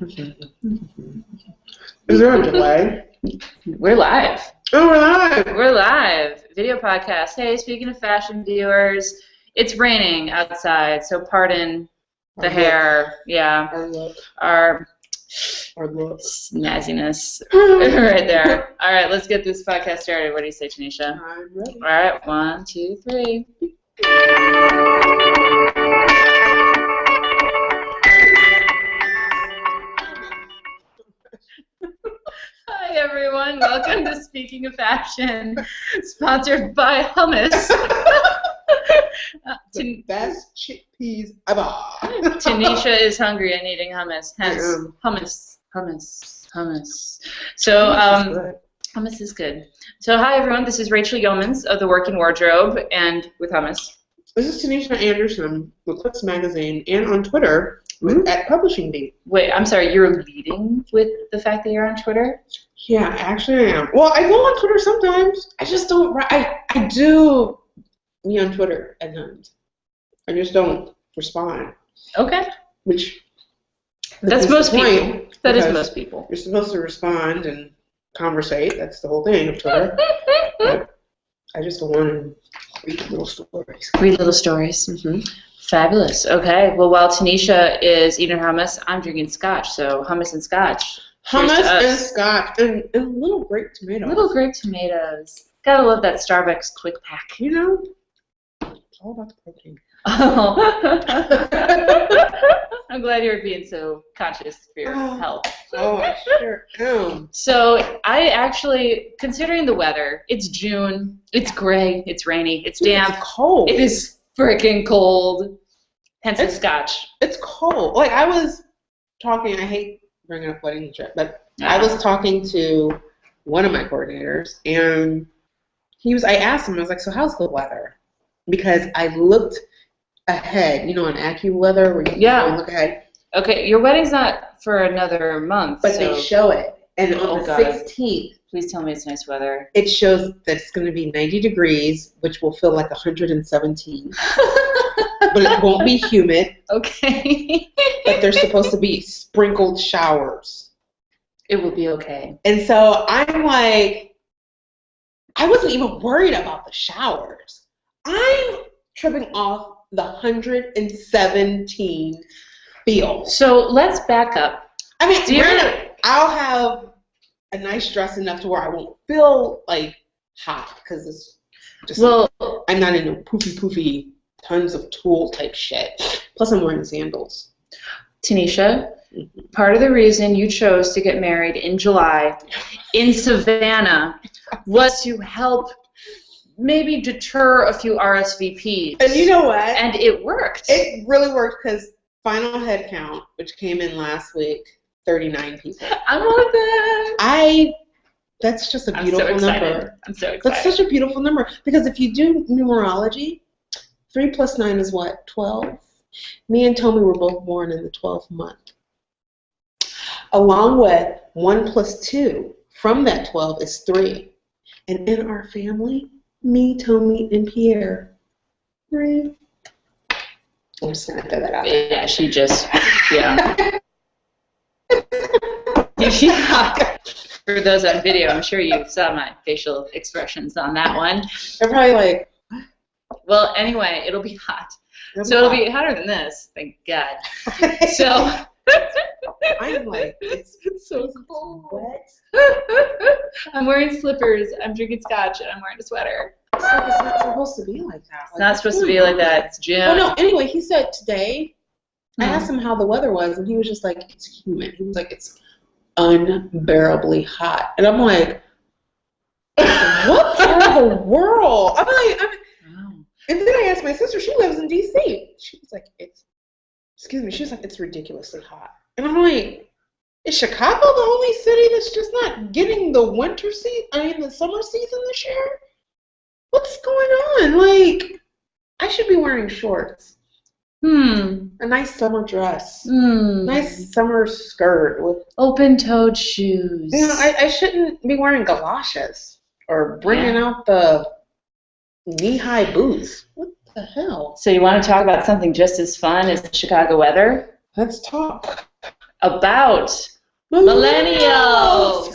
Is there a delay? We're live. Oh, we're live. We're live. Video podcast. Hey, speaking of fashion viewers, it's raining outside, so pardon the hair. Yeah. Our look. Our look. snazziness right there. All right, let's get this podcast started. What do you say, Tanisha? I'm ready. All right, 1, 2, 3. Hi everyone, welcome to Speaking of Fashion, sponsored by Hummus. The best chickpeas ever. Tanisha is hungry and eating hummus, hence hummus. So, hummus is good. So, hi everyone, this is Rachel Yeomans of The Working Wardrobe and with Hummus. This is Tanisha Anderson with Clicks Magazine and on Twitter at Publishing Beat. Wait, I'm sorry, you're leading with the fact that you're on Twitter? Yeah, actually I am. Well, I go on Twitter sometimes. I just don't. I do be on Twitter at times. I just don't respond. Okay. Which that's most people. That is most people. You're supposed to respond and conversate. That's the whole thing of Twitter. But I just go on and read little stories. Read little stories. Mm-hmm. Fabulous. Okay. Well, while Tanisha is eating hummus, I'm drinking scotch. So hummus and scotch. Hummus and scotch and little grape tomatoes. Little grape tomatoes. Gotta love that Starbucks quick pack. You know, it's all about the protein. Oh. I'm glad you're being so conscious for your health. Oh, I sure am. So I actually, considering the weather, it's June, it's gray, it's rainy, it's damp. It's cold. It is freaking cold. Hence the scotch. It's cold. Like I was talking, I hate bringing up wedding trip, but I was talking to one of my coordinators, and I asked him, I was like, so how's the weather? Because I looked ahead, you know, on AccuWeather, where you can look ahead. Okay, your wedding's not for another month. But they show it. And on the 16th, please tell me it's nice weather. It shows that it's going to be 90 degrees, which will feel like 117. But it won't be humid. Okay. But there's supposed to be sprinkled showers. It will be okay. And so I'm like, I wasn't even worried about the showers. I'm tripping off the 117 feel. So let's back up. I mean, I'll have a nice dress enough to where I won't feel like hot because it's just. Well, I'm not into poofy, tons of tulle type shit. Plus, I'm wearing sandals. Tanisha, part of the reason you chose to get married in July in Savannah was to help maybe deter a few RSVPs. And you know what? And it worked. It really worked because final head count, which came in last week, 39 people. I want that. That's just a beautiful number. I'm so excited. That's such a beautiful number because if you do numerology, 3 + 9 is what? 12? Me and Tommy were both born in the 12th month. Along with 1 + 2 from that 12 is 3. And in our family, me, Tommy, and Pierre, 3. I'm just going to throw that out there. Yeah, she just, yeah. For those on video, I'm sure you saw my facial expressions on that one. They're probably like, well, anyway, it'll be hot. It'll be hotter than this, thank God. So I'm like, it's so cold. I'm wearing slippers, I'm drinking scotch, and I'm wearing a sweater. It's not supposed to be like that. It's not supposed to be like that. It's June. Well, no, anyway, he said today, I asked him how the weather was, and he was just like, it's humid. He was like, it's unbearably hot. And I'm like, what part of the world? I'm like, and then I asked my sister, she lives in D.C. She was like, it's ridiculously hot. And I'm like, is Chicago the only city that's just not getting the the summer season this year? What's going on? Like, I should be wearing shorts. A nice summer dress. Nice summer skirt with open-toed shoes. You know, I shouldn't be wearing galoshes or bringing out the knee-high boots. What the hell? So you want to talk about something just as fun as the Chicago weather? Let's talk. about millennials.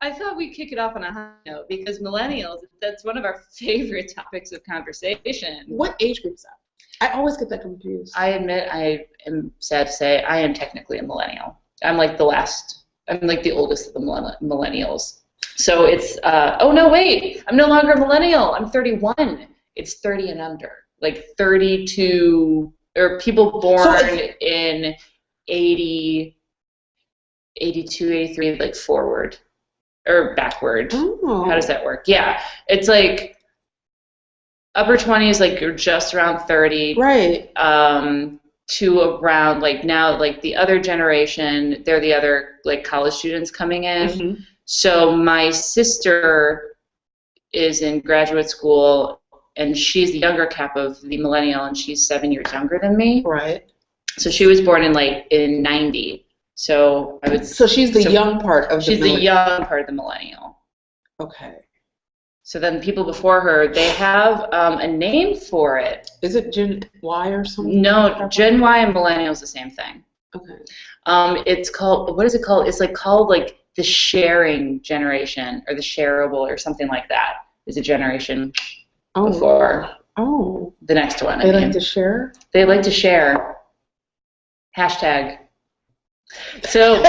I thought we'd kick it off on a high note because millennials, that's one of our favorite topics of conversation. What age group is that? I always get that confused. I admit, I am sad to say, I am technically a millennial. I'm like the oldest of the millennials. So it's, oh no, wait, I'm no longer a millennial. I'm 31. It's 30 and under. Like 32, or people born in 80, 82, 83, like forward. Or backward. Oh. How does that work? Yeah. It's like upper 20s, like you're just around 30. Right. To around, like now, like the other generation, they're the other like college students coming in. Mm-hmm. So my sister is in graduate school, and she's the younger cap of the millennial, and she's 7 years younger than me. Right. So she was born in 90. So I would. So she's the young part of the. She's the young part of the millennial. Okay. So then people before her, they have a name for it. Is it Gen Y or something? No, Gen Y and millennial is the same thing. Okay. It's called, what is it called? It's like called like the sharing generation, or the shareable, or something like that. Is a generation before the next one. They like to share? They like to share. Hashtag. So,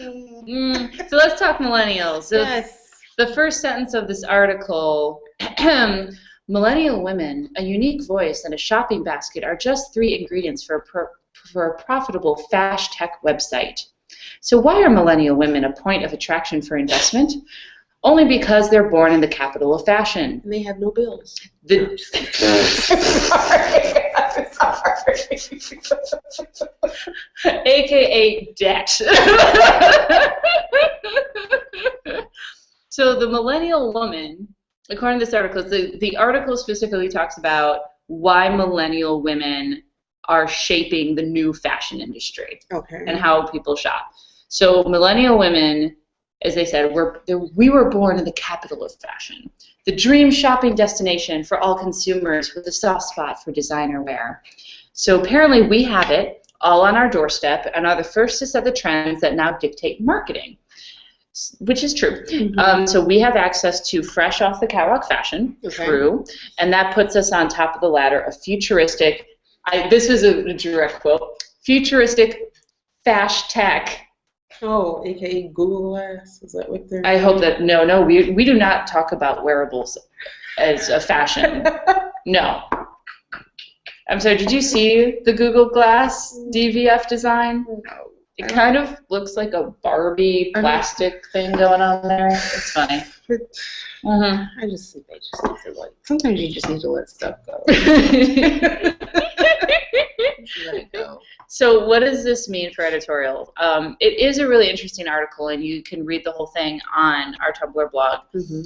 so let's talk millennials. So Yes. The first sentence of this article, millennial women, a unique voice and a shopping basket are just 3 ingredients for a profitable fast tech website. So why are millennial women a point of attraction for investment? Only because they're born in the capital of fashion. And they have no bills. AKA debt. So the millennial woman, according to this article, the article specifically talks about why millennial women are shaping the new fashion industry. Okay. And how people shop. So millennial women, as they said, we were born in the capital of fashion, the dream shopping destination for all consumers with a soft spot for designer wear. So apparently we have it all on our doorstep and are the first to set the trends that now dictate marketing, which is true. Mm-hmm. So we have access to fresh off the catwalk fashion, true, and that puts us on top of the ladder of futuristic, this was a direct quote, futuristic fash tech. Oh, aka Google Glass? Is that what they're... I hope that, no, we do not talk about wearables as a fashion. No. I'm sorry, did you see the Google Glass DVF design? No. It kind of looks like a Barbie plastic thing going on there. It's funny. I just think they just need to, like, sometimes you just need to let stuff go. Let it go. So what does this mean for editorial? It is a really interesting article, and you can read the whole thing on our Tumblr blog. Mm-hmm.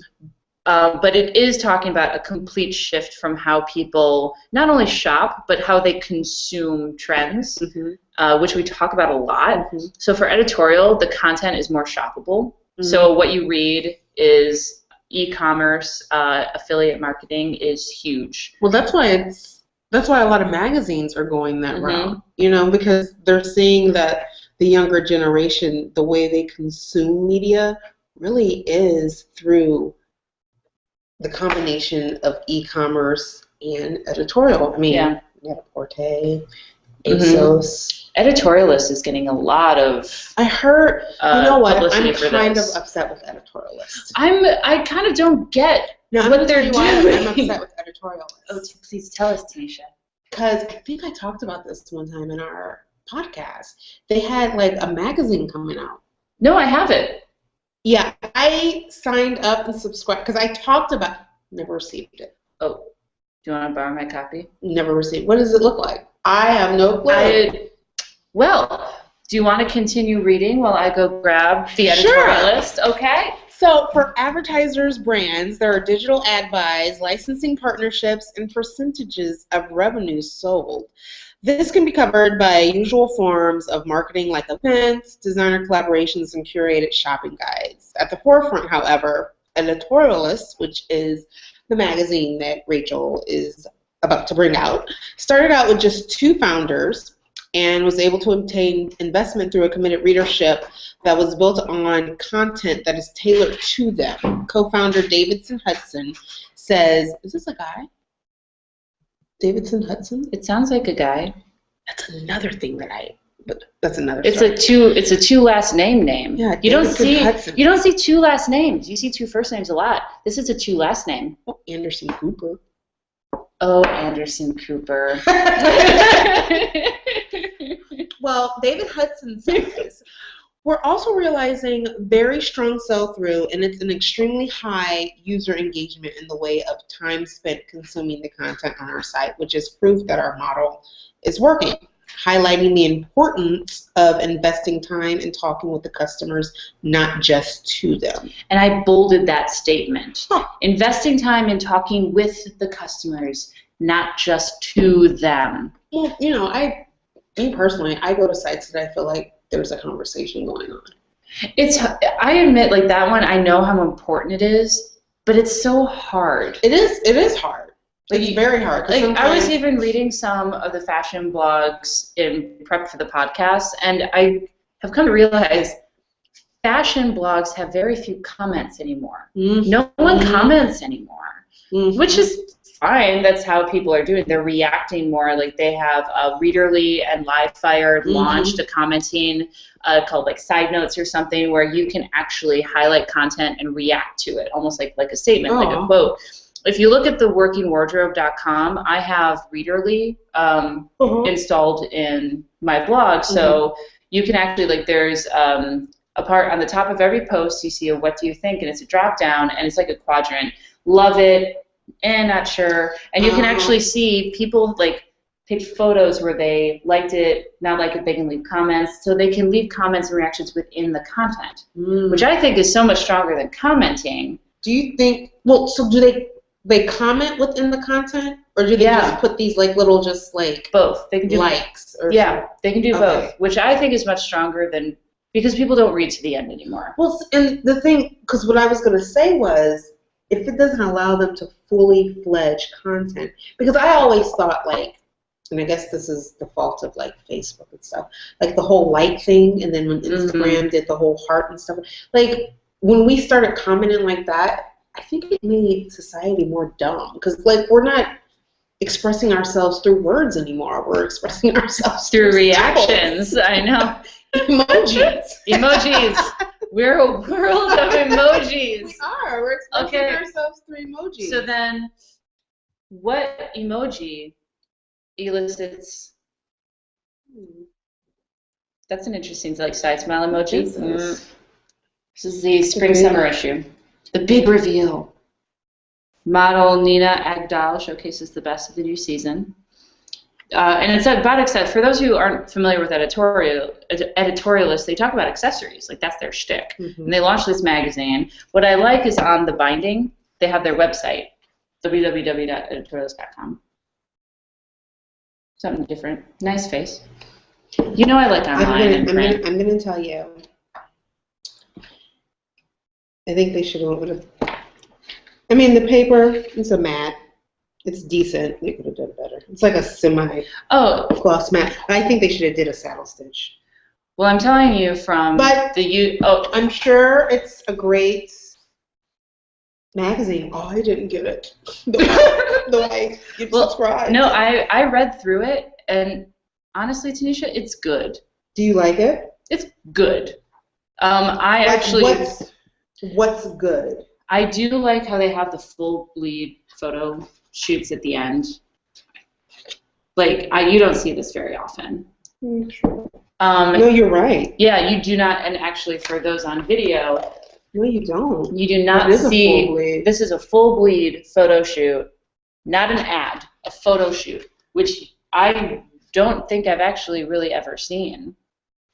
But it is talking about a complete shift from how people not only shop, but how they consume trends, which we talk about a lot. Mm-hmm. So for editorial, the content is more shoppable. Mm-hmm. So what you read is e-commerce, affiliate marketing is huge. Well, that's why a lot of magazines are going that route, you know, because they're seeing that the younger generation, the way they consume media really is through the combination of e-commerce and editorial. I mean, Net-a-Porter, ASOS. Editorialist is getting a lot of I heard, you know what, I'm kind this. of upset with editorialists. I kind of don't get what they're doing. I'm upset with editorialists. Oh, please tell us, Tanisha. Because I think I talked about this one time in our podcast. They had like a magazine coming out. No, I haven't. Yeah, I signed up and subscribed because I talked about. Never received it. Oh, do you want to borrow my copy? Never received. What does it look like? I have no clue. Well, do you want to continue reading while I go grab the editorialist? Sure. Okay. So for advertisers' brands, there are digital ad buys, licensing partnerships, and percentages of revenues sold. This can be covered by usual forms of marketing like events, designer collaborations, and curated shopping guides. At the forefront, however, Editorialist, which is the magazine that Rachel is about to bring out started out with just 2 founders and was able to obtain investment through a committed readership that was built on content that is tailored to them. Co-founder Davidson Hudson says, is this a guy? Davidson Hudson? It sounds like a guy. That's another thing but that's another It's story. a 2 last name. Yeah, you don't Hudson. see 2 last names. You see 2 first names a lot. This is a 2 last name. Oh, Anderson Cooper. Oh, Anderson Cooper. Well, David Hudson says, we're also realizing very strong sell-through, and it's an extremely high user engagement in the way of time spent consuming the content on our site, which is proof that our model is working, highlighting the importance of investing time and talking with the customers, not just to them. And I bolded that statement. Huh. Investing time in talking with the customers, not just to them. Well, you know, me personally, I go to sites that I feel like there's a conversation going on. I admit, like, that one, I know how important it is, but it's so hard. It is hard. It's very hard. Like, I was even reading some of the fashion blogs in prep for the podcast, and I have come to realize fashion blogs have very few comments anymore. Mm-hmm. No one comments anymore, which is fine. That's how people are doing. They're reacting more. Like, they have Readerly and Livefire launched a commenting called like Side Notes or something, where you can actually highlight content and react to it, almost like a statement, like a quote. If you look at the workingwardrobe.com, I have Readerly installed in my blog, so you can actually, like, there's a part on the top of every post, you see a what do you think, and it's a drop down, and it's like a quadrant. Love it, and not sure. And you can actually see people, like, take photos where they liked it, not like it, they can leave comments. So they can leave comments and reactions within the content, which I think is so much stronger than commenting. Do you think, well, so do they comment within the content, or do they just put these like little just like both? They can do likes. Or something. They can do both, which I think is much stronger than, because people don't read to the end anymore. Well, and the thing, because what I was going to say was, if it doesn't allow them to fully fledged content, because I always thought, like, and I guess this is the fault of like Facebook and stuff, like the whole like thing, and then when Instagram did the whole heart and stuff, like when we started commenting like that, I think it made society more dumb, because like we're not expressing ourselves through words anymore. We're expressing ourselves through reactions. Symbols. I know. Emojis. We're a world of emojis. We are. We're expressing ourselves through emojis. So then, what emoji elicits? That's an interesting, like, side smile emoji. This is the spring-summer issue. The big reveal. Model Nina Agdal showcases the best of the new season. And it's about accessories. For those who aren't familiar with editorialists, they talk about accessories. Like, that's their shtick. And they launched this magazine. What I like is on the binding, they have their website, www.editorialist.com. Something different. Nice face. You know I like online and print. I'm going to tell you. I think they should have went with the paper, it's a matte. It's decent. They could have done better. It's like a gloss matte. I think they should have did a saddle stitch. Well, I'm telling you from I'm sure it's a great magazine. Oh, I didn't get it. Though I subscribed. No, I read through it, and honestly, Tanisha, it's good. Do you like it? It's good. What's good? I do like how they have the full bleed photo shoots at the end. Like, you don't see this very often. Sure. No, you're right. Yeah, you do not, and actually for those on video, no, you don't. You do not see, this is a full bleed photo shoot, not an ad, a photo shoot, which I don't think I've actually really ever seen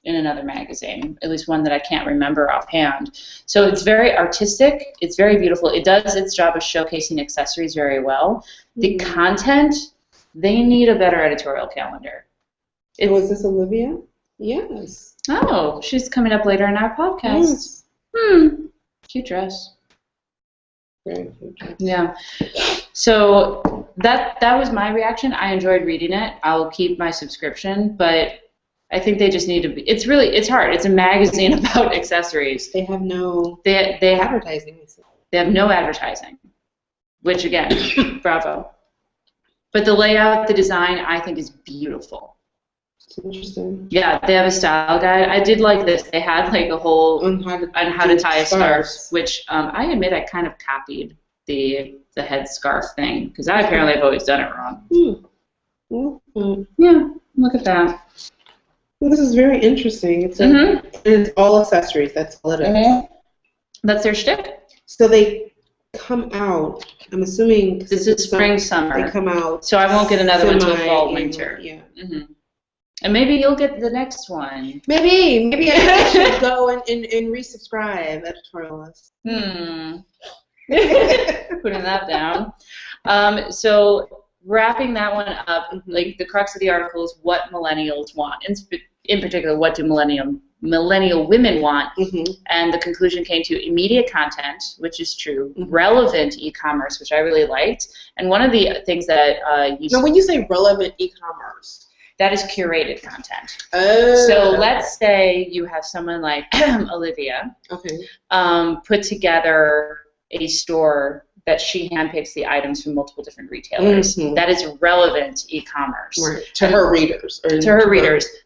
in another magazine, at least one that I can't remember offhand. So it's very artistic, it's very beautiful. It does its job of showcasing accessories very well. The content, they need a better editorial calendar. Was this Olivia? Yes. Oh, she's coming up later in our podcast. Yes. Cute dress. Very cute dress. Yeah. So that was my reaction. I enjoyed reading it. I'll keep my subscription, but I think they just need to be. It's hard. It's a magazine about accessories. They have no they advertising. They have no advertising, which again, bravo. But the layout, the design, I think is beautiful. It's interesting. Yeah, they have a style guide. I did like this. They had like a whole on how to tie a scarf, which I admit I kind of copied the head scarf thing because I apparently have always done it wrong. Mm-hmm. Yeah, look at that. Well, this is very interesting. It's all accessories. That's all it is. That's their shtick. So they come out. I'm assuming this is spring, summer. They come out. So I won't get another one until fall, winter. Yeah. Mm-hmm. And maybe you'll get the next one. Maybe I should go and resubscribe, editorialist. Putting that down. So wrapping that one up, like the crux of the article is what millennials want. In particular, what do millennial women want? And the conclusion came to immediate content, which is true, relevant e-commerce, which I really liked, and one of the things that now, when you say relevant e-commerce, that is curated content. Oh. So let's say you have someone like Olivia, put together a store that she handpicks the items from multiple different retailers. That is relevant e-commerce. Right. To her readers.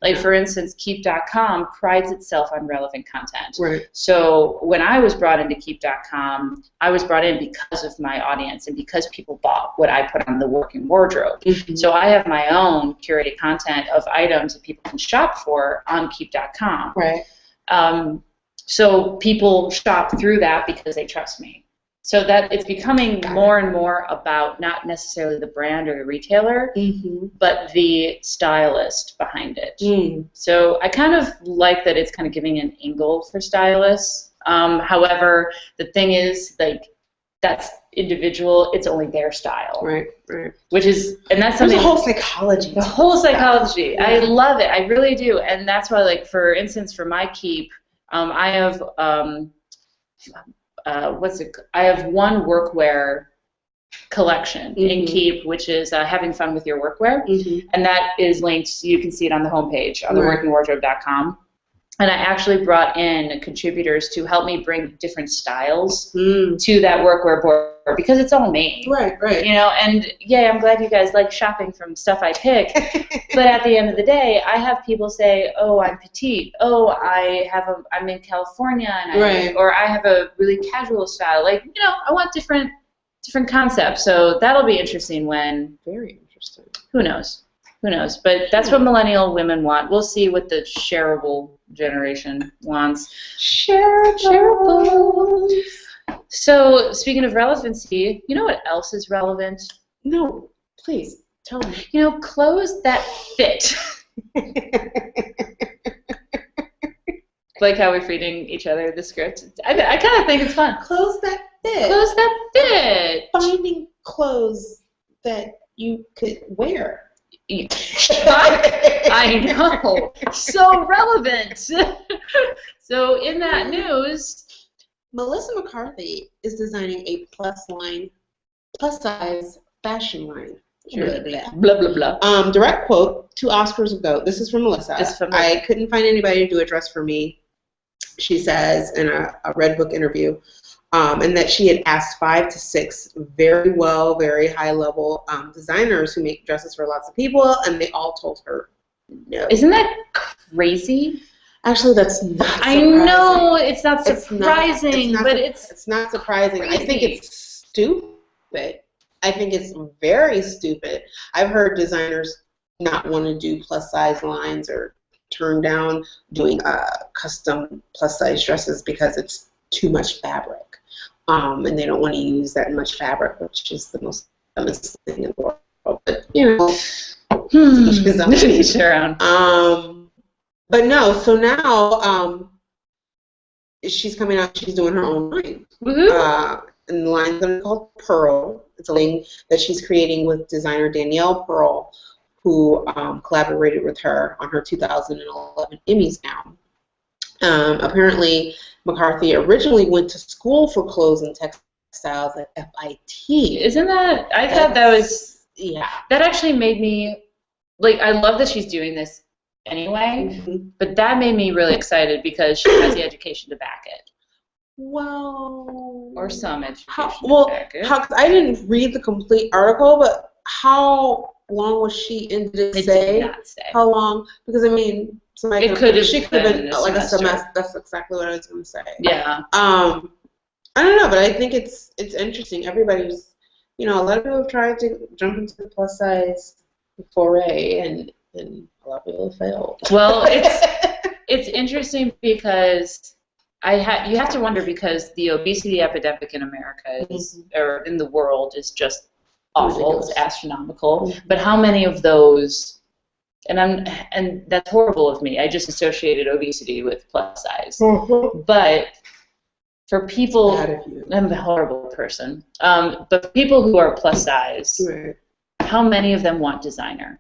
Like, for instance, Keep.com prides itself on relevant content. Right. So when I was brought into Keep.com, I was brought in because of my audience and because people bought what I put on the working wardrobe. So I have my own curated content of items that people can shop for on Keep.com. Right. So people shop through that because they trust me. So that it's becoming more and more about not necessarily the brand or the retailer, but the stylist behind it. So I kind of like that it's kind of giving an angle for stylists. However, the thing is, like, that's individual. It's only their style. Right. Which is, and that's something. There's a whole psychology. The whole psychology. Yeah. I love it. I really do. And that's why, like, for instance, for my Keep, I have. I have one workwear collection in Keep, which is having fun with your workwear, and that is linked. You can see it on the homepage on the workingwardrobe.com. And I actually brought in contributors to help me bring different styles to that workwear board because it's all me. Right. You know, and yeah, I'm glad you guys like shopping from stuff I pick. But at the end of the day, I have people say, "Oh, I'm petite. Oh, I'm in California, and or I have a really casual style." Like, you know, I want different concepts. So that'll be interesting when. Very interesting. Who knows? But that's what millennial women want. We'll see what the shareable generation wants. Shareable. So, speaking of relevancy, you know what else is relevant? No, please, tell me. You know, clothes that fit. Like how we're feeding each other the script. I kind of think it's fun. Clothes that fit. Clothes that fit. Finding clothes that you could wear. I know. So relevant. So in that news, Melissa McCarthy is designing a plus size fashion line. Blah blah blah. Direct quote, 2 Oscars ago. This is from Melissa. I couldn't find anybody to do a dress for me, she says in a Redbook interview. And that she had asked 5 to 6 very high-level designers who make dresses for lots of people, and they all told her no. Isn't that crazy? Actually, that's not surprising. I know it's not surprising, but it's not surprising. Crazy. I think it's stupid. I think it's very stupid. I've heard designers not want to do plus-size lines or turn down doing custom plus-size dresses because it's too much fabric. And they don't want to use that much fabric, which is the most dumbest thing in the world. But, you know, each their own. But no, so now she's coming out, she's doing her own line. And the line's going to be called Pearl. It's a line that she's creating with designer Danielle Pearl, who collaborated with her on her 2011 Emmys gown. Apparently, McCarthy originally went to school for clothes and textiles at FIT. Isn't that? I thought that was Yeah. That actually made me, like, I love that she's doing this anyway, but that made me really excited because she has the education to back it. Well, or some education to back it. I didn't read the complete article, but how long was she in? Did it say? Did not say. How long? Because I mean, it could have she could have been like semester. a semester. That's exactly what I was going to say. Yeah. I don't know, but I think it's interesting. Everybody's, a lot of people have tried to jump into the plus size foray, and a lot of people have failed. Well, it's interesting because you have to wonder, because the obesity epidemic in America or in the world is just awful. It's astronomical. But how many of those? And that's horrible of me. I just associated obesity with plus size. But for people, I'm a horrible person. But for people who are plus size, how many of them want designer?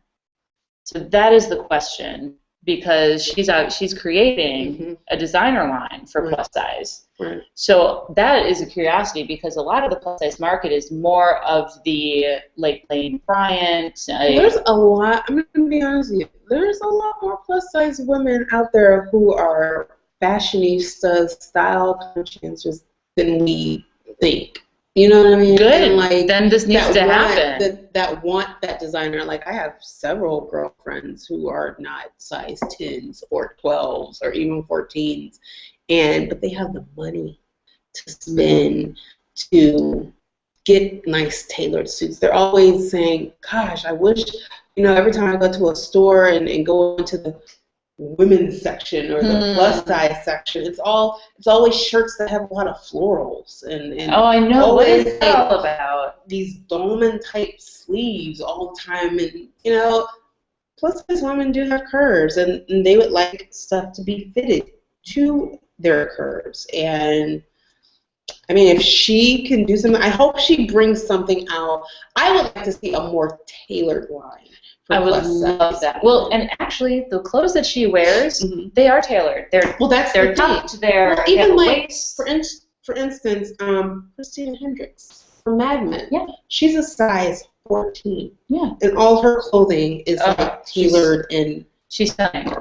So that is the question, because she's creating a designer line for plus size. Right. So that is a curiosity, because a lot of the plus size market is more of the like Lane Bryant. There's a lot. I'm going to be honest with you. There's a lot more plus size women out there who are fashionistas, style conscious than we think. You know what I mean? Good. And like, then this needs to happen. That want that designer. Like, I have several girlfriends who are not size 10s or 12s or even 14s, but they have the money to spend to get nice tailored suits. They're always saying, "Gosh, I wish." Every time I go to a store and go into the women's section or the plus size section, it's always shirts that have a lot of florals and oh, I know, what is that all about? These dolman type sleeves all the time, and plus size women do have curves, and they would like stuff to be fitted to their curves. And I mean, if she can do something, I hope she brings something out. I would like to see a more tailored line. I would love that. Well, and actually, the clothes that she wears, they are tailored. They're tucked. They're even like for instance, Christina Hendricks from Mad Men. Yeah, she's a size 14. Yeah, and all her clothing is like tailored, and she's stunning.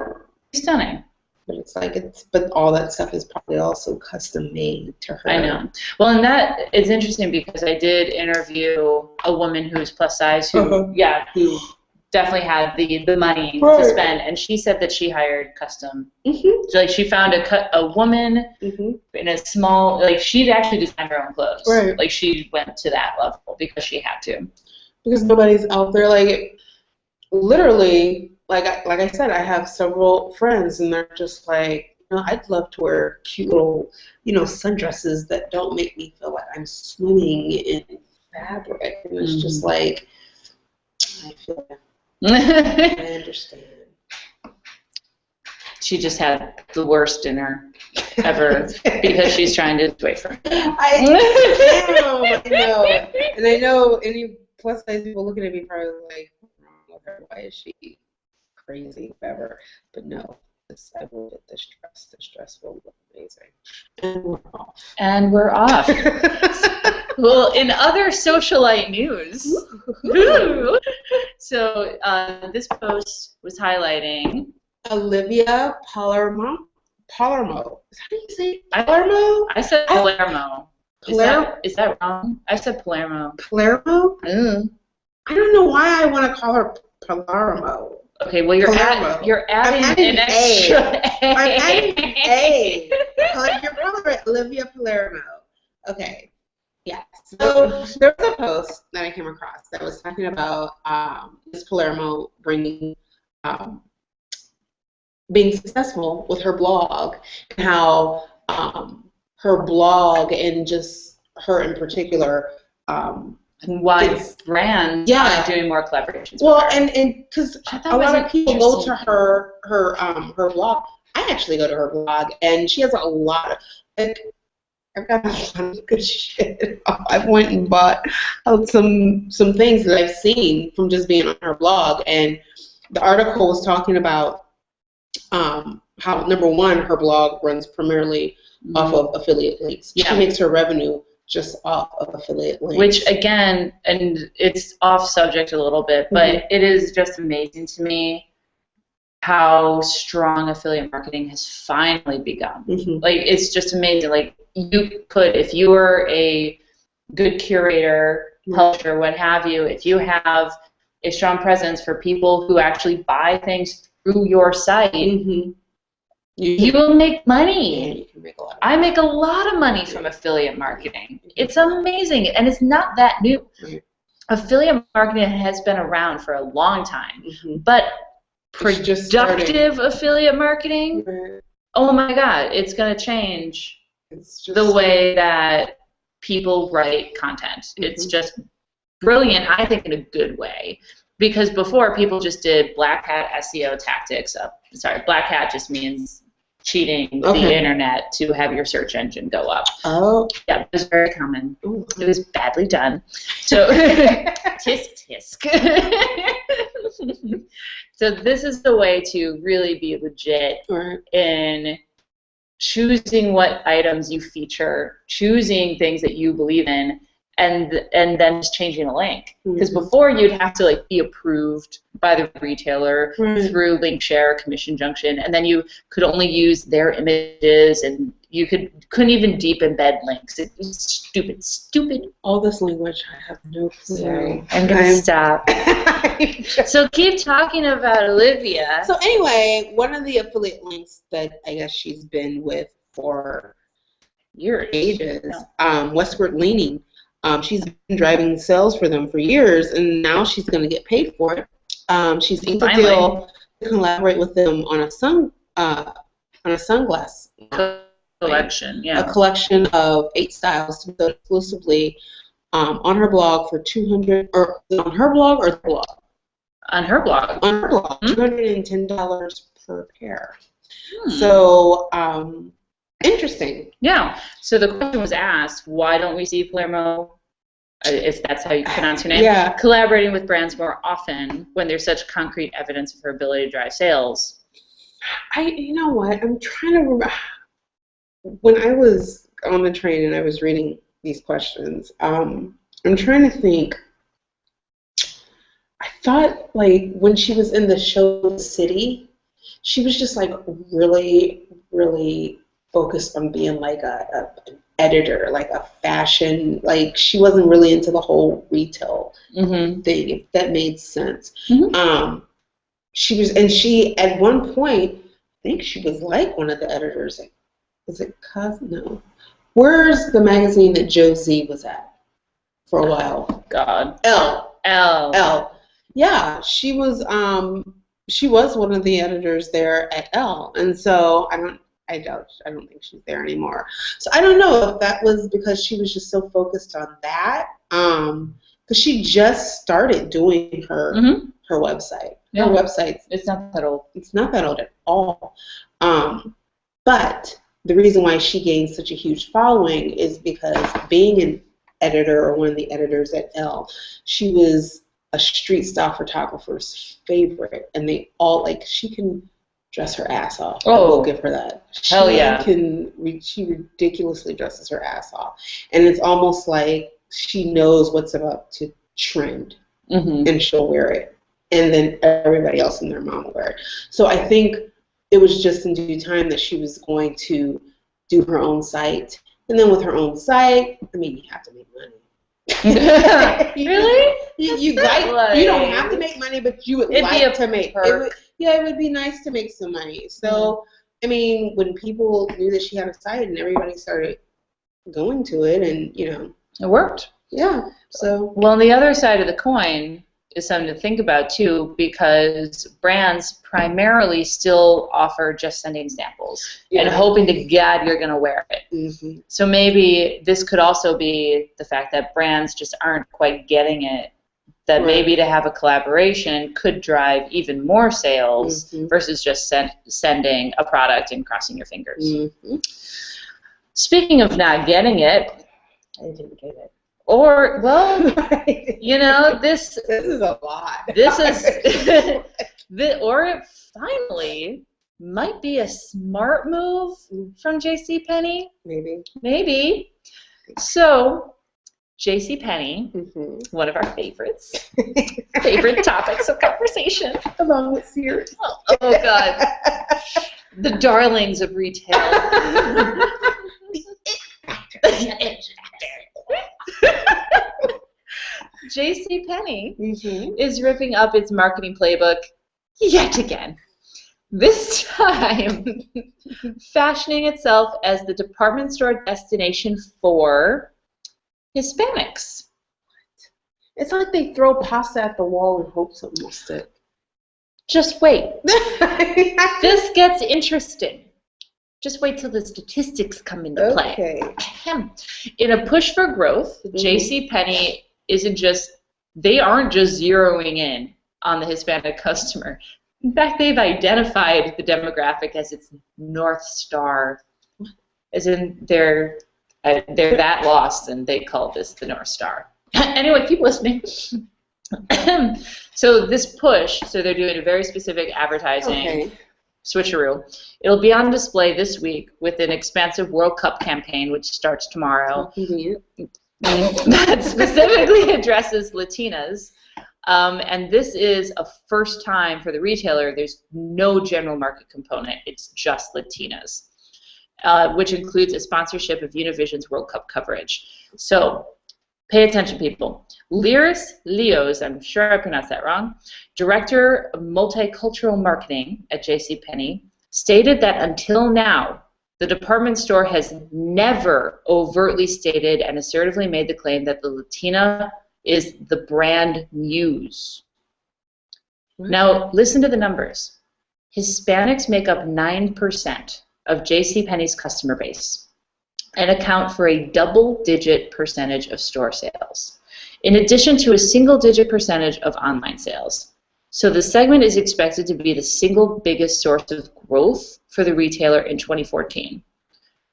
She's stunning. But but all that stuff is probably also custom made to her. I know. Well, and that is interesting, because I did interview a woman who's plus size who definitely had the money to spend, and she said that she hired custom. So, like, she found a woman in a small, like, she'd actually designed her own clothes. Right. Like, she went to that level because she had to. Because nobody's out there, like, literally, like I said, I have several friends, and they're just like, I'd love to wear cute little, sundresses that don't make me feel like I'm swimming in fabric. And it's just like, I feel that. I understand. She just had the worst dinner ever because she's trying to wait for. I know. And I know any plus size people looking at me probably like, why is she crazy, whatever? But no, I will get this dress. This dress will look amazing. And we're off. Well, in other socialite news, so this post was highlighting Olivia Palermo. Palermo. Is that how you say Palermo? I said Palermo. Is that wrong? I said Palermo. Palermo? I don't know why I want to call her Palermo. Okay, well, you're adding an extra A. I'm adding an A. You're probably right, Olivia Palermo. Okay. Yeah. So there was a post that I came across that was talking about Ms. Palermo being successful with her blog, and how her blog and just her in particular. Why brands are doing more collaborations? Well, and because a lot of people go to her blog. I actually go to her blog, and she has a lot of I've got a lot of good shit. I went and bought some things that I've seen from just being on her blog, and the article was talking about how, number one, her blog runs primarily off of affiliate links. She makes her revenue just off of affiliate links. Which, again, and it's off subject a little bit, but it is just amazing to me how strong affiliate marketing has finally begun. Like, it's just amazing. Like, you could, if you are a good curator, publisher, what have you, if you have a strong presence for people who actually buy things through your site, you will make money. Yeah, you can make a lot of money. I make a lot of money from affiliate marketing. It's amazing, and it's not that new. Affiliate marketing has been around for a long time, but productive affiliate marketing, oh my God, it's going to change the way that people write content. It's just brilliant, I think, in a good way. Because before, people just did black hat SEO tactics. Sorry, black hat just means cheating the internet to have your search engine go up. Oh. Yeah, it was very common. Ooh. It was badly done. So, tisk tisk. So this is the way to really be legit in choosing what items you feature, choosing things that you believe in, and then just changing a link. Because before, you'd have to like be approved by the retailer through link share, commission junction, and then you could only use their images, and you couldn't even deep embed links. It was stupid. All this language, I have no clue. Sorry, I'm gonna stop. So keep talking about Olivia. So anyway, one of the affiliate links that I guess she's been with for ages, Westward Leaning. She's been driving sales for them for years, and now she's going to get paid for it. She's inked a deal to collaborate with them on a sunglass collection. Yeah, a collection of 8 styles to be sold exclusively on her blog for $200, or on her blog or the blog. On her blog. On her blog, $210 per pair. So. Interesting. Yeah. So the question was asked, why don't we see Palermo, if that's how you pronounce her name, collaborating with brands more often when there's such concrete evidence of her ability to drive sales? You know what? I'm trying to remember. When I was on the train and I was reading these questions, I'm trying to think. I thought, like, when she was in the show City, she was just, like, really, really focused on being like an editor, like a fashion, like she wasn't really into the whole retail thing, if that made sense. She was, and she at one point, I think she was like one of the editors. Is it No. Where's the magazine that Josie was at for a while? God. Elle. Yeah, she was one of the editors there at Elle, and so I don't think she's there anymore. So I don't know if that was because she was just so focused on that. Because she just started doing her website. Yeah. Her website. It's not that old. It's not that old at all. But the reason why she gained such a huge following is because being an editor, or one of the editors at Elle, she was a street style photographer's favorite, and they all, like, she can dress her ass off. Oh, I will give her that. Hell yeah. She ridiculously dresses her ass off. And it's almost like she knows what's about to trend, and she'll wear it. And then everybody else in their mom will wear it. So I think it was just in due time that she was going to do her own site. And then with her own site, I mean, you have to make money. Really? You don't have to make money, but you would like to make it. It would be nice to make some money. So, I mean, when people knew that she had a site and everybody started going to it, and, you know. It worked. Yeah. So. Well, the other side of the coin is something to think about, too, because brands primarily still offer just sending samples and hoping to God you're going to wear it. So maybe this could also be the fact that brands just aren't quite getting it, that maybe to have a collaboration could drive even more sales versus just sending a product and crossing your fingers. Speaking of not getting it, I didn't get it. Or, well, you know, this is a lot. This is, or it finally might be a smart move from JCPenney. Maybe. So, JCPenney, one of our favorites, favorite topics of conversation. Along with Sears. Oh, God. The darlings of retail. JCPenney is ripping up its marketing playbook yet again. This time, fashioning itself as the department store destination for Hispanics. It's like they throw pasta at the wall and hope something will stick. Just wait. This gets interesting. Just wait till the statistics come into play. In a push for growth, JCPenney they aren't just zeroing in on the Hispanic customer. In fact, they've identified the demographic as its North Star. As in, they're that lost, and they call this the North Star. Anyway, keep listening. So this push, they're doing a very specific advertising switcheroo. It'll be on display this week with an expansive World Cup campaign, which starts tomorrow. That specifically addresses Latinas. And this is a first time for the retailer. There's no general market component. It's just Latinas, which includes a sponsorship of Univision's World Cup coverage. So pay attention, people. Liris Leos, I'm sure I pronounced that wrong, Director of Multicultural Marketing at JCPenney, stated that until now, the department store has never overtly stated and assertively made the claim that the Latina is the brand muse. Now, listen to the numbers. Hispanics make up 9% of JCPenney's customer base and account for a double-digit percentage of store sales, in addition to a single-digit percentage of online sales. So the segment is expected to be the single biggest source of growth for the retailer in 2014.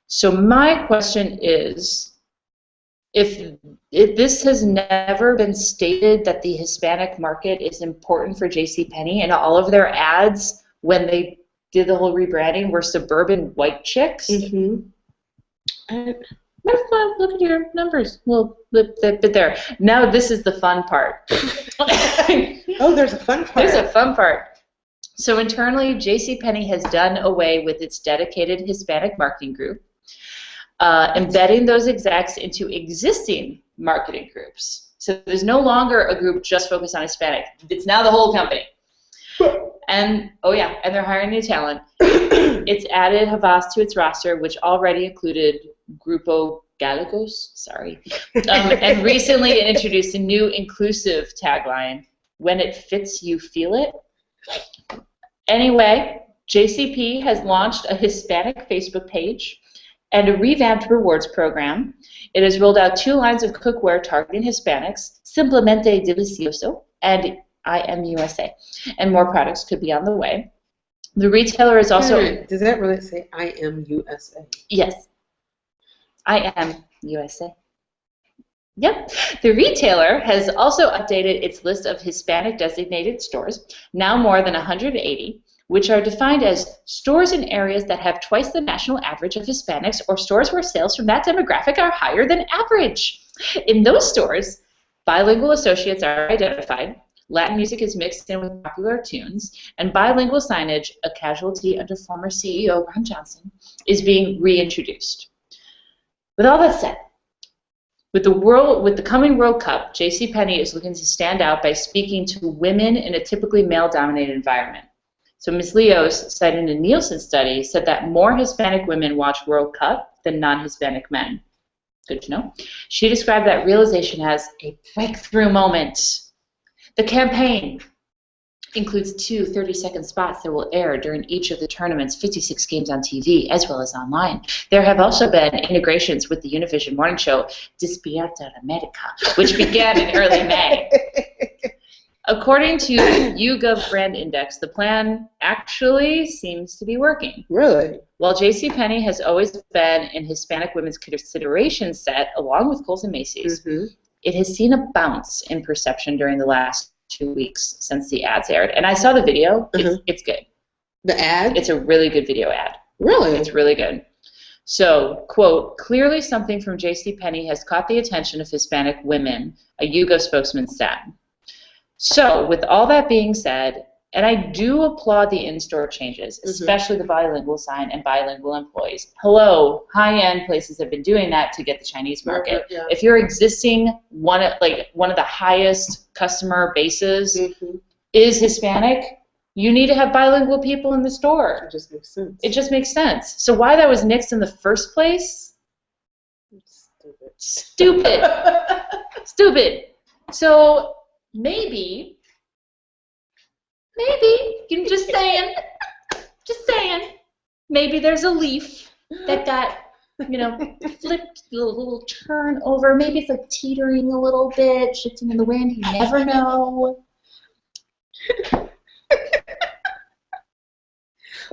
So my question is, if this has never been stated that the Hispanic market is important for JCPenney, and all of their ads when they did the whole rebranding were suburban white chicks, look at your numbers. Well, but there. Now this is the fun part. Oh, there's a fun part. There's a fun part. So internally, JCPenney has done away with its dedicated Hispanic marketing group, embedding those execs into existing marketing groups. So there's no longer a group just focused on Hispanic. It's now the whole company. And, and they're hiring new talent. It's added Havas to its roster, which already included Grupo Gallegos, and recently it introduced a new inclusive tagline, when it fits, you feel it. Anyway, JCP has launched a Hispanic Facebook page and a revamped rewards program. It has rolled out 2 lines of cookware targeting Hispanics, Simplemente Delicioso and I Am USA, and more products could be on the way. The retailer is also... Does that really say I Am USA? Yes. I Am USA. Yep. The retailer has also updated its list of Hispanic designated stores, now more than 180, which are defined as stores in areas that have twice the national average of Hispanics or stores where sales from that demographic are higher than average. In those stores, bilingual associates are identified, Latin music is mixed in with popular tunes, and bilingual signage, a casualty under former CEO Ron Johnson, is being reintroduced. With all that said, with the coming World Cup, JCPenney is looking to stand out by speaking to women in a typically male-dominated environment. So Ms. Leos, citing a Nielsen study, said that more Hispanic women watch World Cup than non-Hispanic men. Good to know. She described that realization as a breakthrough moment. The campaign includes 2 30-second spots that will air during each of the tournament's 56 games on TV, as well as online. There have also been integrations with the Univision morning show Despierta America, which began in early May. According to YouGov Brand Index, the plan actually seems to be working. Really? While JCPenney has always been in Hispanic women's consideration set, along with Kohl's and Macy's, it has seen a bounce in perception during the last 2 weeks since the ads aired. And I saw the video. It's good. The ad? It's a really good video ad. Really? It's really good. So, quote, clearly something from Penney has caught the attention of Hispanic women, a Yugo spokesman said. So, with all that being said, and I do applaud the in-store changes, especially the bilingual sign and bilingual employees. Hello, high-end places have been doing that to get the Chinese market. Yeah. If you're existing one of the highest customer bases is Hispanic, you need to have bilingual people in the store. It just makes sense. It just makes sense. So why that was nixed in the first place? Stupid. Stupid. So maybe, I'm just saying, maybe there's a leaf that got, flipped, a little turn over. Maybe it's like teetering a little bit, shifting in the wind. You never know.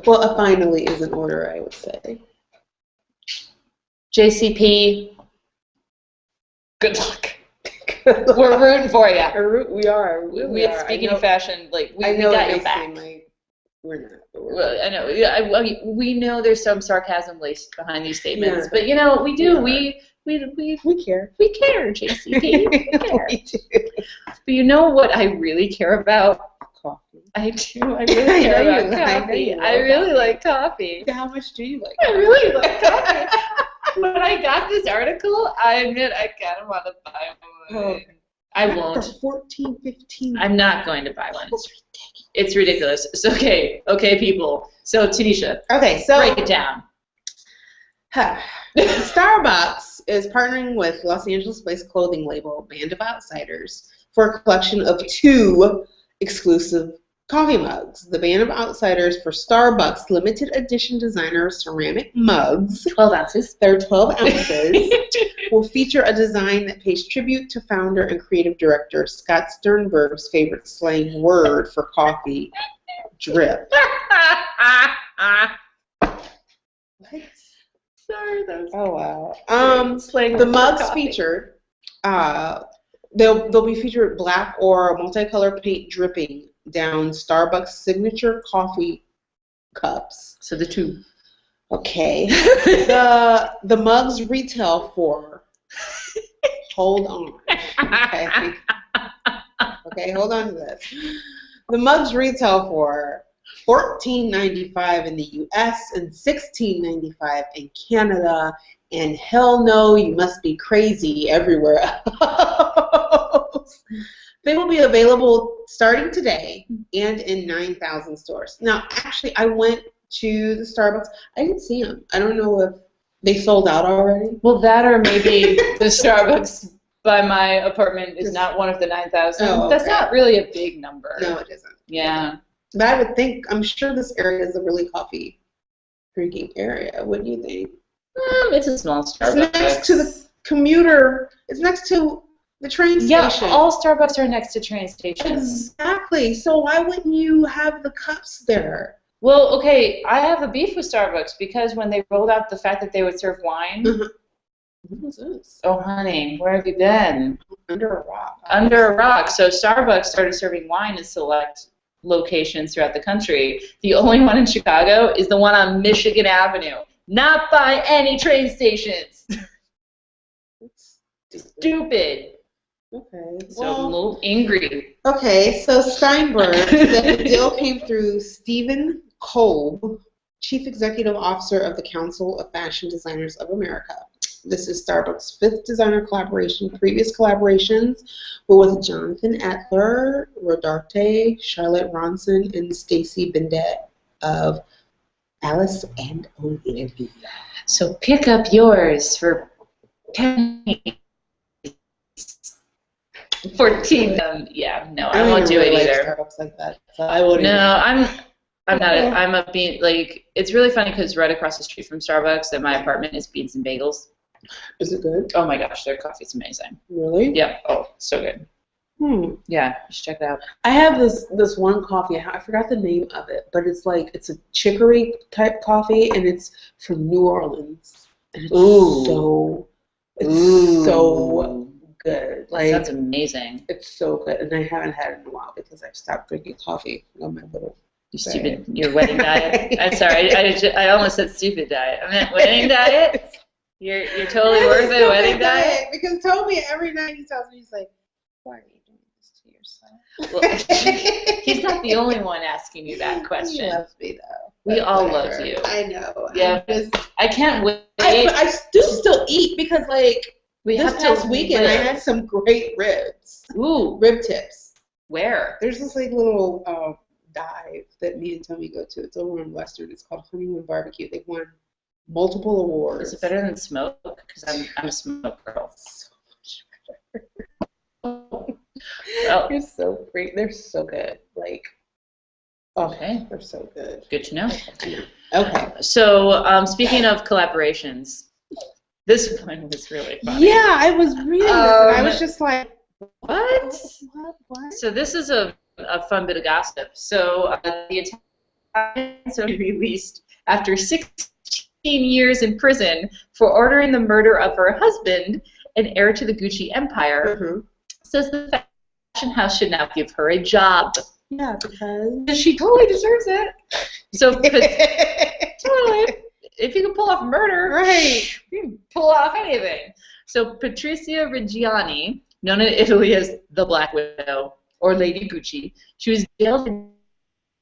Well, a finally is in order, I would say. JCP, good luck. We're rooting for you. We are. We are. Speaking of fashion, we got your back. We're not. Well, I know. I mean, we know there's some sarcasm laced behind these statements, but we do. We care. We care, JCP. We care. We do. But you know what I really care about? Coffee. I do. I really care about coffee. I really like coffee. How much do you like? I really like coffee. When I got this article, I admit I kind of want to buy one. Oh, I won't. For $14, $15. I'm not going to buy one. It's ridiculous. It's okay. Okay, people. So, Tanisha. Okay, so break it down. Starbucks is partnering with Los Angeles-based clothing label Band of Outsiders for a collection of 2 exclusive coffee mugs. The Band of Outsiders for Starbucks limited edition designer ceramic mugs. 12 ounces. They're 12 ounces. Will feature a design that pays tribute to founder and creative director Scott Sternberg's favorite slang word for coffee, drip. What? Sorry, that was Oh wow. slang The word for mugs coffee. featured. They'll be featured black or multicolor paint dripping down Starbucks signature coffee cups. So the 2. Okay. the mugs retail for. Hold on. Okay. Okay, hold on to this. The mugs retail for $14.95 in the U.S. and $16.95 in Canada, and hell no, you must be crazy everywhere else. They will be available starting today and in 9,000 stores. Now, actually, I went to the Starbucks. I didn't see them. I don't know if they sold out already. Well, that or maybe the Starbucks by my apartment is not one of the 9,000. Oh, okay. That's not really a big number. No, it isn't. Yeah. But I would think, I'm sure this area is a really coffee drinking area. What do you think? It's a small Starbucks. It's next to the commuter. It's next to the train station. Yeah, all Starbucks are next to train stations. Exactly. So why wouldn't you have the cups there? Well, okay, I have a beef with Starbucks because when they rolled out the fact that they would serve wine. What was this? Oh, honey, where have you been? Under a rock. Under a rock. So Starbucks started serving wine in select locations throughout the country. The only one in Chicago is the one on Michigan Avenue. Not by any train stations. Stupid. Okay. So I'm a little angry. Okay, so Steinberg said the deal came through Stephen Kolb, Chief Executive Officer of the Council of Fashion Designers of America. This is Starbucks' 5th designer collaboration. Previous collaborations were with Jonathan Etler, Rodarte, Charlotte Ronson, and Stacey Bendet of Alice and Olivia. So pick up yours for Penney. 14. Yeah, no, I won't do it either. Starbucks like that, so I wouldn't. No, I'm not. I'm a bean. Like, it's really funny because right across the street from Starbucks at my apartment is Beans and Bagels. Is it good? Oh my gosh, their coffee's amazing. Really? Yeah. Oh, so good. Yeah, you should check it out. I have this one coffee. I forgot the name of it, but it's a chicory type coffee, and it's from New Orleans. And it's so good. Like, that's amazing. It's so good, and I haven't had it in a while because I've stopped drinking coffee on my little Your wedding diet. I'm sorry, I almost said stupid diet. I meant wedding diet. You're totally worth it, wedding diet. Because Toby every night he tells me, he's like, why are you doing this to yourself? Well, he's not the only one asking you that question. He loves me though. We all love you. I know. Yeah. I can't wait. I do still eat because this past weekend live. I had some great ribs. Ooh, Rib tips. where? There's this little dive that me and Tommy go to. It's over in Western. It's called Honeymoon Barbecue. They've won multiple awards. Is it better than smoke? Because I'm a smoke girl. So much better. They're so great. They're so good. Okay. They're so good. Good to know. Okay. So, speaking of collaborations, this one was really funny. Yeah, I was reading this and I was just like, what? What? So this is a fun bit of gossip. So the Italians were released after 16 years in prison for ordering the murder of her husband, an heir to the Gucci empire. Mm-hmm. Says the fashion house should now give her a job. Yeah, because She totally deserves it. So totally, if you can pull off murder, right. you can pull off anything. So Patrizia Reggiani, known in Italy as the Black Widow or Lady Gucci, she was jailed in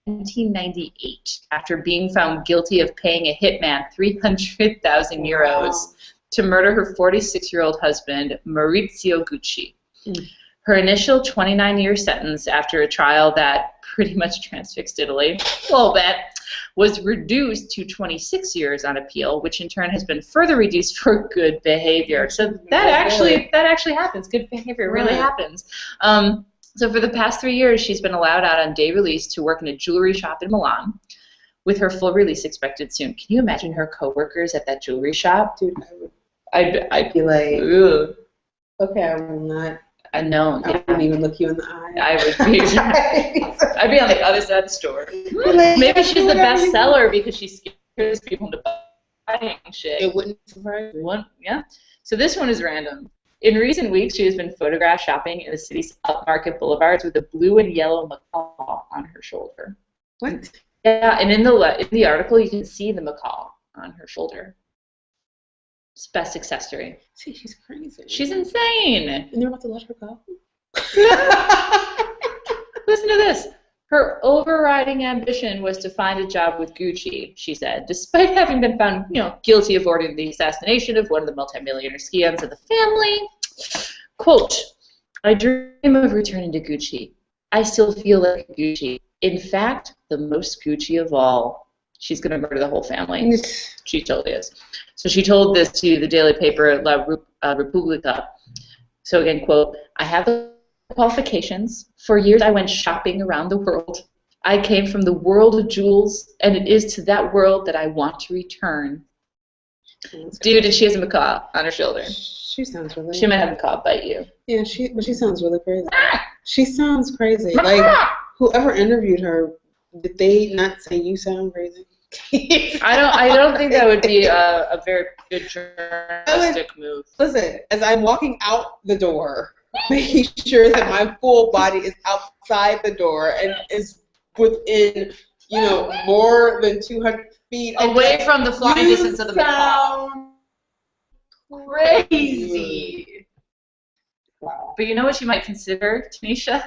1998 after being found guilty of paying a hitman 300,000 euros to murder her 46-year-old husband, Maurizio Gucci. Her initial 29-year sentence after a trial that pretty much transfixed Italy, a little bit, was reduced to 26 years on appeal, which in turn has been further reduced for good behavior. So that actually happens. Good behavior really happens. So for the past 3 years, she's been allowed out on day release to work in a jewelry shop in Milan, with her full release expected soon. Can you imagine her coworkers at that jewelry shop? Dude, I'd be like, ugh. okay, I will not. I know. I wouldn't even look you in the eye. I would be. I'd be on the other side of the store. Like, Maybe she's the best seller because she scares people into buying shit. It wouldn't surprise me. Yeah. So this one is random. In recent weeks, she has been photographed shopping in the city's upmarket boulevards with a blue and yellow macaw on her shoulder. What? Yeah, and in the article, you can see the macaw on her shoulder. It's best accessory. See, she's crazy. She's insane. And they're about to let her go? Listen to this. Her overriding ambition was to find a job with Gucci, she said, despite having been found, guilty of ordering the assassination of one of the multimillionaire scions of the family. Quote, I dream of returning to Gucci. I still feel like Gucci. In fact, the most Gucci of all. She's going to murder the whole family. She totally is. So she told this to the daily paper La Repubblica. So again, quote, I have the qualifications. For years I went shopping around the world. I came from the world of jewels, and it is to that world that I want to return. Dude, and she has a macaw on her shoulder. She sounds really... She might have a macaw bite you. Yeah, but she sounds really crazy. She sounds crazy. Like, whoever interviewed her, did they not say you sound crazy? I don't think that would be a very good journalistic move. Listen, as I'm walking out the door, making sure that my full body is outside the door and is within, more than 200 feet away from the flying distance of the macaw. Crazy. Wow. But you know what you might consider, Tanisha?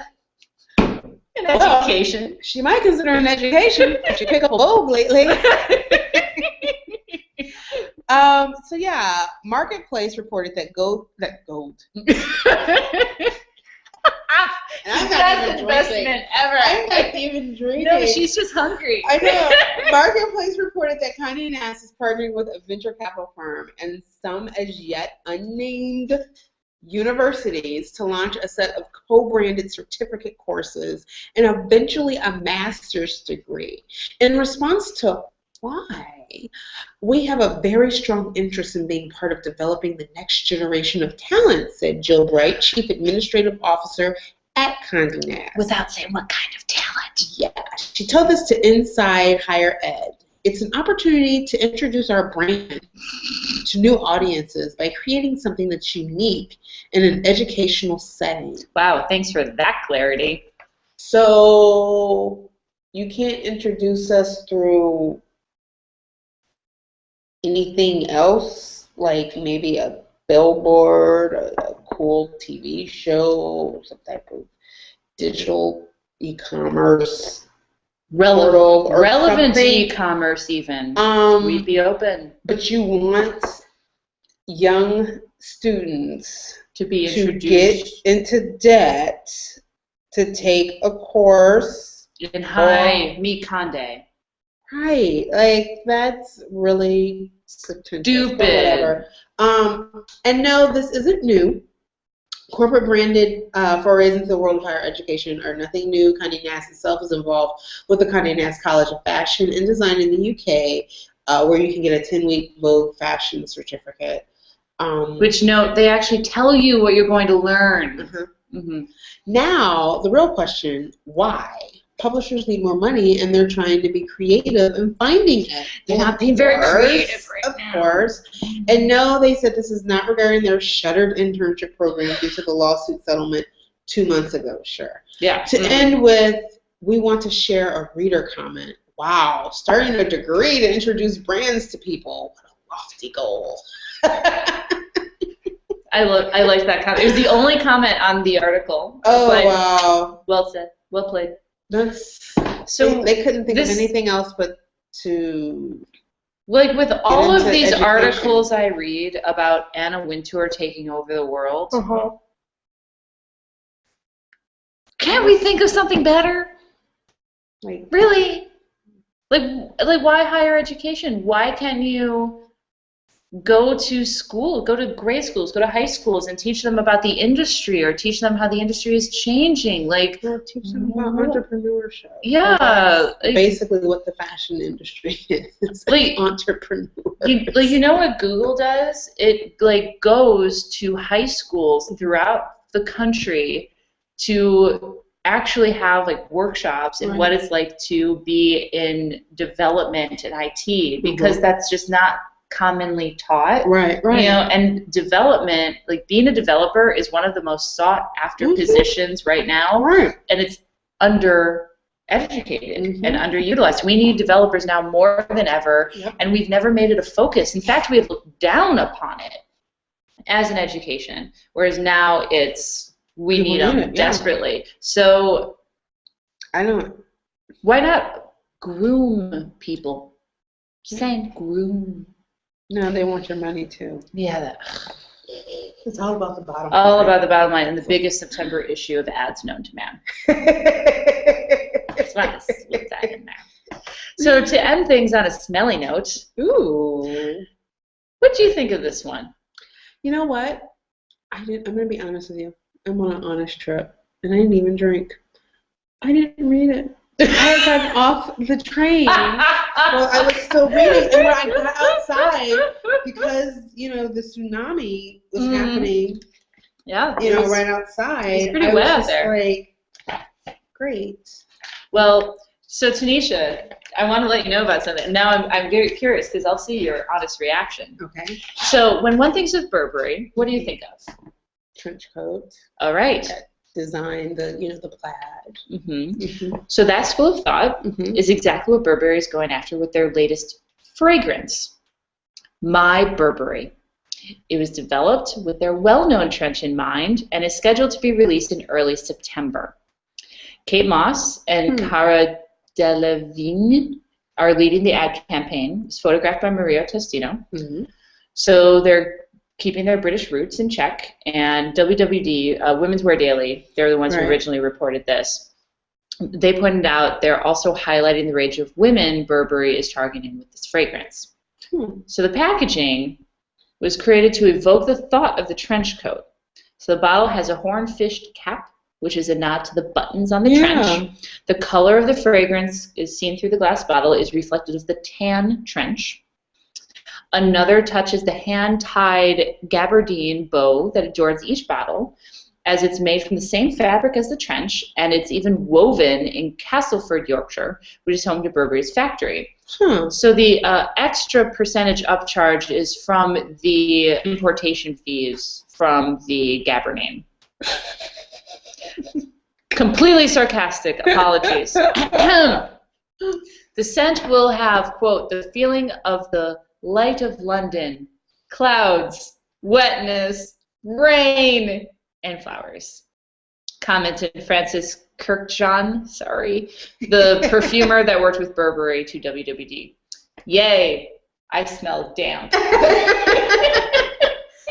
An education. She might consider an education if she pick up a bulb lately. So yeah, Marketplace reported that gold. Best investment ever. I'm not even drinking. No, she's just hungry. I know. Marketplace reported that Condé Nast is partnering with a venture capital firm and some as yet unnamed universities to launch a set of co-branded certificate courses and eventually a master's degree. In response to why, we have a very strong interest in being part of developing the next generation of talent, said Jill Bright, Chief Administrative Officer at Condé Nast. Without saying what kind of talent. Yeah, she told this to Inside Higher Ed. It's an opportunity to introduce our brand to new audiences by creating something that's unique in an educational setting. Wow, thanks for that clarity. So you can't introduce us through anything else, like maybe a billboard, a cool TV show, some type of digital e-commerce portal or relevant to something. e-commerce even. We'd be open. But you want young students to be to introduced get into debt to take a course in high Mi Conde. Right, like that's really Stupid. Whatever. And no, this isn't new. Corporate branded forays into the world of higher education are nothing new. Condé Nast itself is involved with the Condé Nast College of Fashion and Design in the UK, where you can get a 10-week Vogue fashion certificate. Which, no, they actually tell you what you're going to learn. Now, the real question, why? Publishers need more money, and they're trying to be creative in finding it. They're not being very creative right now. Of course. And no, they said this is not regarding their shuttered internship program due to the lawsuit settlement 2 months ago. Sure. Yeah. To end with, we want to share a reader comment. Wow, starting a degree to introduce brands to people. What a lofty goal. I like that comment. It was the only comment on the article. Oh, wow. Well said. Well played. That's, so they couldn't think of anything else but to... Like with all of these articles I read about Anna Wintour taking over the world, can't we think of something better? Like, really? Like why higher education? Why can't you go to school, go to grade schools, go to high schools and teach them about the industry or teach them how the industry is changing? Like, teach them about entrepreneurship. Yeah. Like, basically what the fashion industry is. Like, entrepreneurs. You know what Google does? It like goes to high schools throughout the country to actually have like workshops in what it's like to be in development in IT, because that's just not commonly taught. Right. You know, and development, like being a developer is one of the most sought after positions right now. Right. And it's undereducated and underutilized. We need developers now more than ever, and we've never made it a focus. In fact, we have looked down upon it as an education, whereas now it's we need them desperately. So why not groom people? Just saying, groom. No, they want your money too. Yeah, it's all about the bottom line. All about the bottom line, and the biggest September issue of Ads Known to Man. Just want to slip that in there. So to end things on a smelly note, what do you think of this one? You know what? I'm going to be honest with you. I'm on an honest trip, and I didn't even drink. I didn't read it. I had gotten off the train. Well, I was still reading, and when I got outside, because the tsunami was happening. Yeah, right outside. It's pretty wet out there. Like, great. Well, so Tanisha, I want to let you know about something. Now I'm very curious because I'll see your honest reaction. Okay. So when one thinks of Burberry, what do you think of? Trench coat. All right. Design, the plaid. So that school of thought is exactly what Burberry is going after with their latest fragrance, My Burberry. It was developed with their well-known trench in mind and is scheduled to be released in early September. Kate Moss and Cara Delevingne are leading the ad campaign. It's photographed by Maria Testino. So they're keeping their British roots in check, and WWD, Women's Wear Daily, they're the ones who originally reported this. They pointed out they're also highlighting the range of women Burberry is targeting with this fragrance. So the packaging was created to evoke the thought of the trench coat. So the bottle has a horn-fished cap, which is a nod to the buttons on the trench. The color of the fragrance is seen through the glass bottle is reflective of the tan trench. Another touch is the hand-tied gabardine bow that adorns each bottle, as it's made from the same fabric as the trench, and it's even woven in Castleford, Yorkshire, which is home to Burberry's factory. So the extra percentage upcharge is from the importation fees from the gabardine. Completely sarcastic. Apologies. The scent will have, quote, the feeling of the light of London, clouds, wetness, rain, and flowers. Commented Francis Kirkjohn, the perfumer that worked with Burberry to WWD. Yay, I smell damp.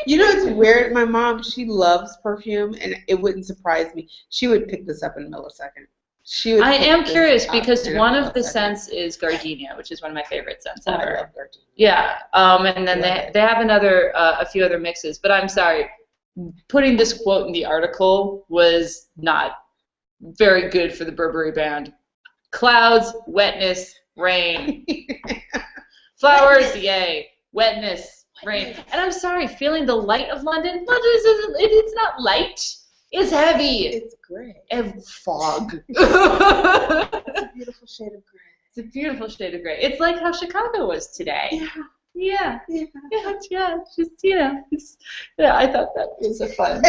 You know, it's weird. My mom, she loves perfume, and it wouldn't surprise me. She would pick this up in a millisecond. I am curious because one of the scents is gardenia, which is one of my favorite scents ever. I love gardenia. Yeah, and then they have a few other mixes. But I'm sorry, putting this quote in the article was not very good for the Burberry band. Clouds, wetness, rain. Flowers, yay. Wetness, rain. And I'm sorry, feeling the light of London? It's not light. It's heavy. It's gray. And fog. It's a beautiful shade of gray. It's a beautiful shade of gray. It's like how Chicago was today. Yeah. Just, I thought that was a fun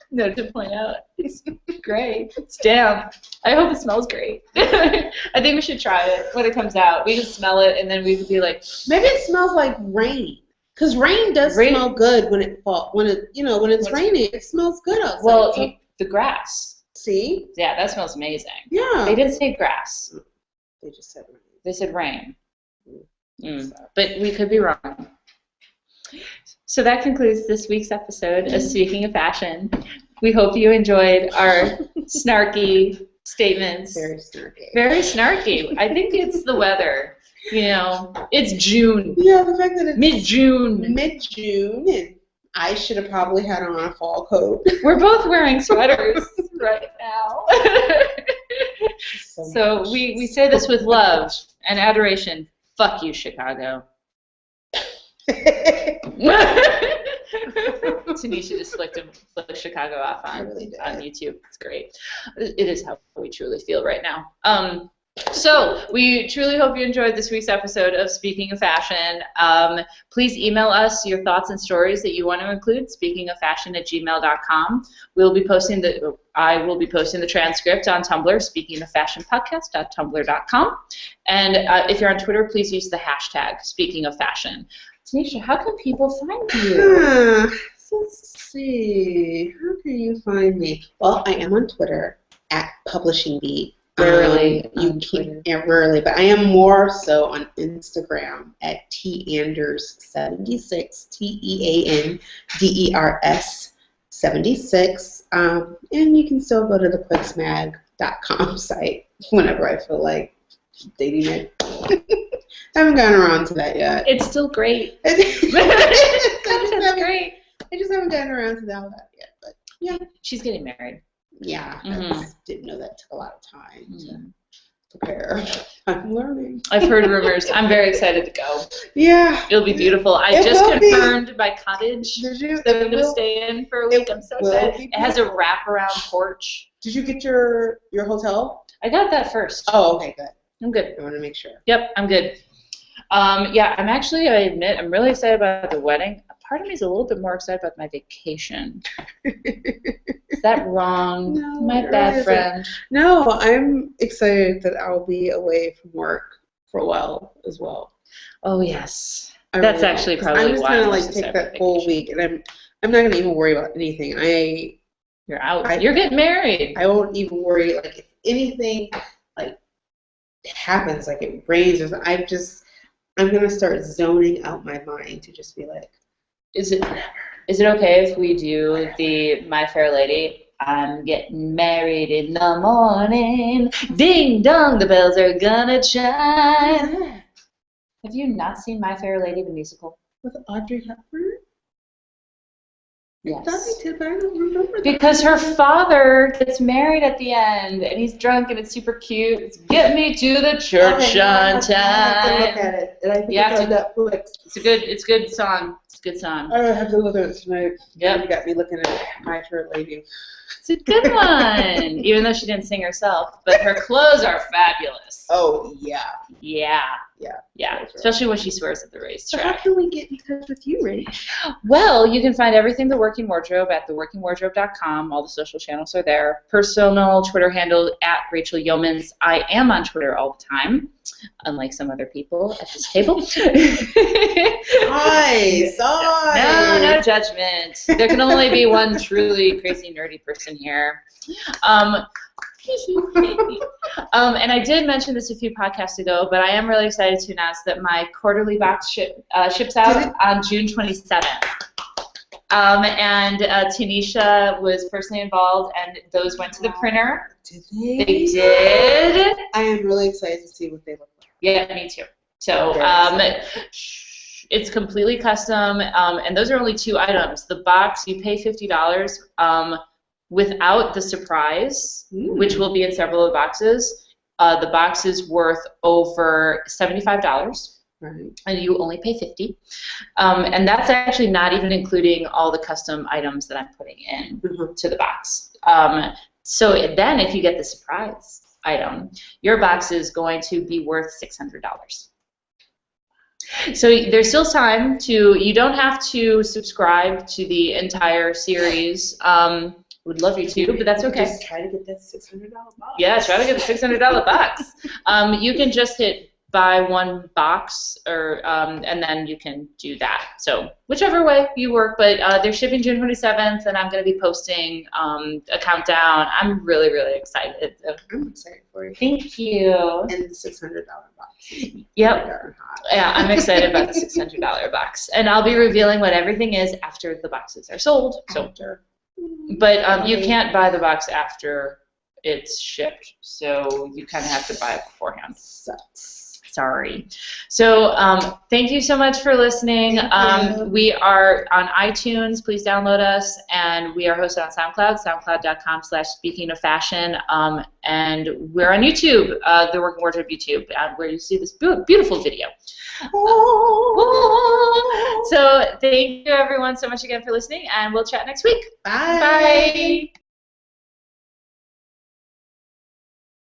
note to point out. It's great. It's damp. I hope it smells great. I think we should try it when it comes out. We can smell it, and then we would be like, maybe it smells like rain. Because rain does smell good when it falls. When it's raining, it smells good outside. Well, the grass. See? Yeah, that smells amazing. Yeah. They didn't say grass. They just said rain. They said rain. But we could be wrong. So that concludes this week's episode of Speaking of Fashion. We hope you enjoyed our snarky statements. Very snarky. Very snarky. I think it's the weather. It's June. Yeah, the fact that it's mid-June, and I should have probably had on a fall coat. We're both wearing sweaters right now. So we say this with love and adoration. Fuck you, Chicago. Tanisha just flicked Chicago off on YouTube. It's great. It is how we truly feel right now. So we truly hope you enjoyed this week's episode of Speaking of Fashion. Please email us your thoughts and stories that you want to include, speakingoffashion@gmail.com. I will be posting the transcript on Tumblr, speakingoffashionpodcast.tumblr.com. And if you're on Twitter, please use the hashtag #SpeakingOfFashion. Tanisha, how can people find you? Let's see. How can you find me? Well, I am on Twitter @PublishingBeat. Rarely. Rarely, but I am more so on Instagram @TAnders76, TEANDERS 76. And you can still go to the quicksmag.com site whenever I feel like dating it. I haven't gotten around to that yet. It's still great. It's great. I just haven't gotten around to that yet. But yeah. She's getting married. Yeah, I just didn't know that took a lot of time to prepare. I'm learning. I've heard rumors. I'm very excited to go. Yeah. It'll be beautiful. I just confirmed my cottage. Did you? That I'm going to stay in for a week. I'm so excited. It has a wraparound porch. Did you get your hotel? I got that first. Oh, okay, good. I'm good. I want to make sure. Yep, I'm good. Yeah, I admit, I'm really excited about the wedding. Part of me is a little bit more excited about my vacation. Is that wrong? No, My bad friend. No, I'm excited that I'll be away from work for a while as well. Oh yes, that's actually probably I'm just why gonna take that whole week, and I'm not gonna even worry about anything. You're out. You're getting married. I won't even worry. Like if anything like happens, like it rains or something, I'm gonna start zoning out my mind to just be like. Is it okay if we do the My Fair Lady? I'm getting married in the morning. Ding dong, the bells are gonna chime. Have you not seen My Fair Lady, the musical? With Audrey Hepburn? Yes. I thought I did, but I don't remember that. Because her father gets married at the end, and he's drunk, and it's super cute. It's Get Me to the Church on Time. I have to look at it, and I think it's on Netflix. It's a good song. It's a good song. I have to look at it tonight. Yep. You got me looking at My Fair Lady. It's a good one, even though she didn't sing herself. But her clothes are fabulous. Oh, yeah. Yeah. Yeah, especially when she swears at the racetrack. So how can we get in touch with you, Rach? Well, you can find everything The Working Wardrobe at theworkingwardrobe.com. All the social channels are there. Personal Twitter handle at Rachel Yeomans. I am on Twitter all the time, unlike some other people at this table. Nice. No judgment. There can only be one truly crazy nerdy person here. And I did mention this a few podcasts ago, but I am really excited to announce that my quarterly box ships out on June 27th. And Tanisha was personally involved, and those went to the printer. Did they? They did. I am really excited to see what they look like. Yeah, me too. So it's completely custom, and those are only 2 items. The box, you pay $50 without the surprise, which will be in several of the boxes. The box is worth over $75. Right. And you only pay $50. And that's actually not even including all the custom items that I'm putting in to the box. So then if you get the surprise item, your box is going to be worth $600. So there's still time you don't have to subscribe to the entire series. Would love you to, but that's okay. Just try to get that $600 box. Yeah, try to get the $600 box. You can just hit buy one box, or and then you can do that. So whichever way you work, but they're shipping June 27th, and I'm going to be posting a countdown. I'm really, really excited. I'm excited for you. Thank you. And the $600 box. Yep. Yeah, I'm excited about the $600 box, and I'll be revealing what everything is after the boxes are sold. So, but you can't buy the box after it's shipped, so you kind of have to buy it beforehand. Sucks. Sorry. So thank you so much for listening. We are on iTunes. Please download us. And we are hosted on SoundCloud, soundcloud.com/speakingofashion. And we're on YouTube, The Working Wardrobe YouTube, where you see this beautiful video. So thank you, everyone, so much again for listening. And we'll chat next week. Bye. Bye.